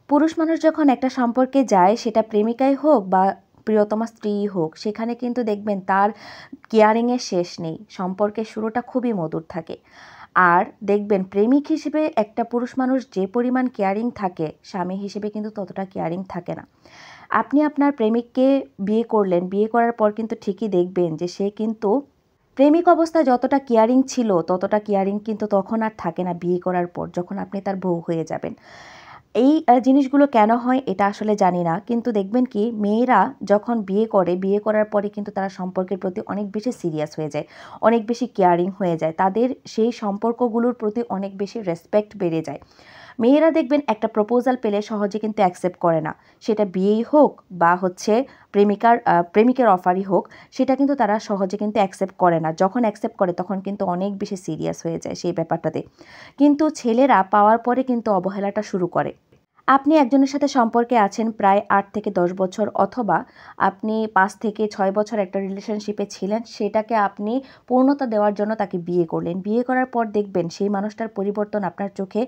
পুরুষ মানুষ যখন একটা সম্পর্কে যায়, সেটা প্রেমিকাই হোক বা প্রিয়তমা স্ত্রীই হোক, সেখানে কিন্তু দেখবেন তার কেয়ারিংয়ের শেষ নেই। সম্পর্কের শুরুটা খুবই মধুর থাকে। আর দেখবেন প্রেমিক হিসেবে একটা পুরুষ মানুষ যে পরিমাণ কেয়ারিং থাকে, স্বামী হিসেবে কিন্তু ততটা কেয়ারিং থাকে না। আপনি আপনার প্রেমিককে বিয়ে করলেন, বিয়ে করার পর কিন্তু ঠিকই দেখবেন যে সে কিন্তু প্রেমিক অবস্থায় যতটা কেয়ারিং ছিল, ততটা কেয়ারিং কিন্তু তখন আর থাকে না বিয়ে করার পর, যখন আপনি তার বউ হয়ে যাবেন। এই জিনিসগুলো কেন হয় এটা আসলে জানি না, কিন্তু দেখবেন কি মেয়েরা যখন বিয়ে করে, বিয়ে করার পরে কিন্তু তারা সম্পর্কের প্রতি অনেক বেশি সিরিয়াস হয়ে যায়, অনেক বেশি কেয়ারিং হয়ে যায়, তাদের সেই সম্পর্কগুলোর প্রতি অনেক বেশি রেসপেক্ট বেড়ে যায়। মেয়েরা দেখবেন একটা প্রপোজাল পেলে সহজে কিন্তু অ্যাকসেপ্ট করে না, সেটা বিয়েই হোক বা হচ্ছে প্রেমিকের অফারই হোক, সেটা কিন্তু তারা সহজে কিন্তু অ্যাকসেপ্ট করে না। যখন অ্যাকসেপ্ট করে তখন কিন্তু অনেক বেশি সিরিয়াস হয়ে যায় সেই ব্যাপারটাতে। কিন্তু ছেলেরা পাওয়ার পরে কিন্তু অবহেলাটা শুরু করে। আপনি একজনের সাথে সম্পর্কে আছেন প্রায় ৮ থেকে ১০ বছর, অথবা আপনি ৫ থেকে ৬ বছর একটা রিলেশনশিপে ছিলেন, সেটাকে আপনি পূর্ণতা দেওয়ার জন্য তাকে বিয়ে করলেন। বিয়ে করার পর দেখবেন সেই মানুষটার পরিবর্তন আপনার চোখে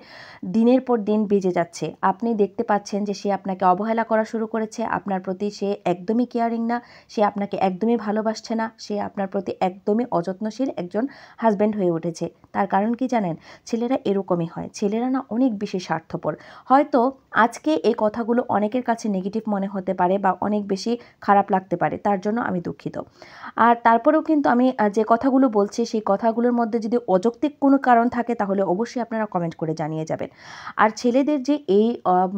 দিনের পর দিন বেজে যাচ্ছে। আপনি দেখতে পাচ্ছেন যে সে আপনাকে অবহেলা করা শুরু করেছে, আপনার প্রতি সে একদমই কেয়ারিং না, সে আপনাকে একদমই ভালোবাসছে না, সে আপনার প্রতি একদমই অযত্নশীল একজন হাজব্যান্ড হয়ে উঠেছে। তার কারণ কি জানেন? ছেলেরা এরকমই হয়। ছেলেরা না অনেক বেশি স্বার্থপর। হয়তো আজকে এই কথাগুলো অনেকের কাছে নেগেটিভ মনে হতে পারে বা অনেক বেশি খারাপ লাগতে পারে, তার জন্য আমি দুঃখিত। আর তারপরেও কিন্তু আমি যে কথাগুলো বলছি, সেই কথাগুলোর মধ্যে যদি অযৌক্তিক কোনো কারণ থাকে তাহলে অবশ্যই আপনারা কমেন্ট করে জানিয়ে যাবেন। আর ছেলেদের যে এই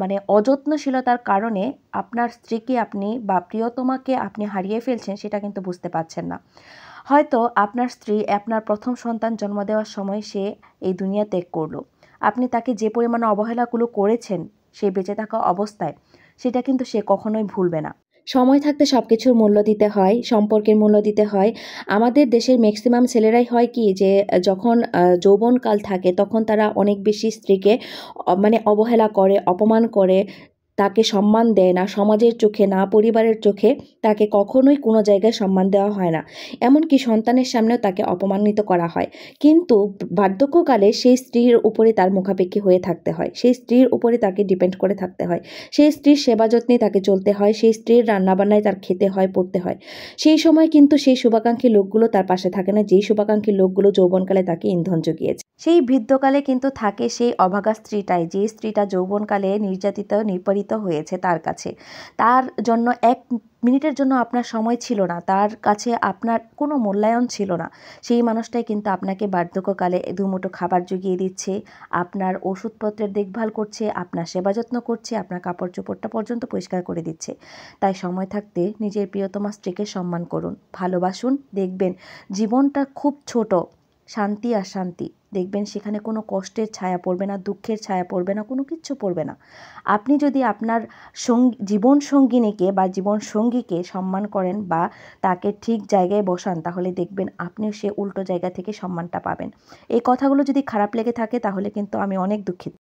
মানে অযত্নশীলতার কারণে আপনার স্ত্রীকে আপনি বা প্রিয়তমাকে আপনি হারিয়ে ফেলছেন, সেটা কিন্তু বুঝতে পারছেন না। হয়তো আপনার স্ত্রী আপনার প্রথম সন্তান জন্ম দেওয়ার সময় সে এই দুনিয়া ত্যাগ করলো। আপনি তাকে যে পরিমাণে অবহেলাগুলো করেছেন সে বেঁচে থাকা অবস্থায়, সেটা কিন্তু সে কখনোই ভুলবে না। সময় থাকতে সব কিছুর মূল্য দিতে হয়, সম্পর্কের মূল্য দিতে হয়। আমাদের দেশের ম্যাক্সিমাম ছেলেরাই হয় কি যে যখন যৌবনকাল থাকে তখন তারা অনেক বেশি স্ত্রীকে মানে অবহেলা করে, অপমান করে, তাকে সম্মান দেয় না, সমাজের চোখে না, পরিবারের চোখে তাকে কখনোই কোনো জায়গায় সম্মান দেওয়া হয় না। এমনকি সন্তানের সামনেও তাকে অপমানিত করা হয়। কিন্তু বার্ধক্যকালে সেই স্ত্রীর উপরে তার মুখাপেক্ষী হয়ে থাকতে হয়, সেই স্ত্রীর উপরে তাকে ডিপেন্ড করে থাকতে হয়, সেই স্ত্রীর সেবা যত্নে তাকে চলতে হয়, সেই স্ত্রীর রান্নাবান্নায় তার খেতে হয়, পড়তে হয়। সেই সময় কিন্তু সেই শুভাকাঙ্ক্ষী লোকগুলো তার পাশে থাকে না, যেই শুভাকাঙ্ক্ষী লোকগুলো যৌবনকালে তাকে ইন্ধন জুগিয়েছে। সেই বৃদ্ধকালে কিন্তু থাকে সেই অভাগা স্ত্রীটাই, যে স্ত্রীটা যৌবনকালে নির্যাতিত নিপীড়িত হয়েছে তার কাছে। তার জন্য ১ মিনিটের জন্য আপনার সময় ছিল না, তার কাছে আপনার কোনো মূল্যায়ন ছিল না। সেই মানুষটাই কিন্তু আপনাকে বার্ধক্যকালে দুমুঠো খাবার জুগিয়ে দিচ্ছে, আপনার ওষুধপত্রের দেখভাল করছে, আপনার সেবা যত্ন করছে, আপনার কাপড় চোপড়টা পর্যন্ত পরিষ্কার করে দিচ্ছে। তাই সময় থাকতে নিজের প্রিয়তমা স্ত্রীকে সম্মান করুন, ভালোবাসুন। দেখবেন জীবনটা খুব ছোট, শান্তি আর শান্তি। দেখবেন সেখানে কোনো কষ্টের ছায়া পড়বে না, দুঃখের ছায়া পড়বে না, কোনো কিচ্ছু পড়বে না। আপনি যদি আপনার জীবন সঙ্গিনীকে বা জীবন সঙ্গীকে সম্মান করেন বা তাকে ঠিক জায়গায় বসান, তাহলে দেখবেন আপনিও সে উল্টো জায়গা থেকে সম্মানটা পাবেন। এই কথাগুলো যদি খারাপ লেগে থাকে তাহলে কিন্তু আমি অনেক দুঃখিত।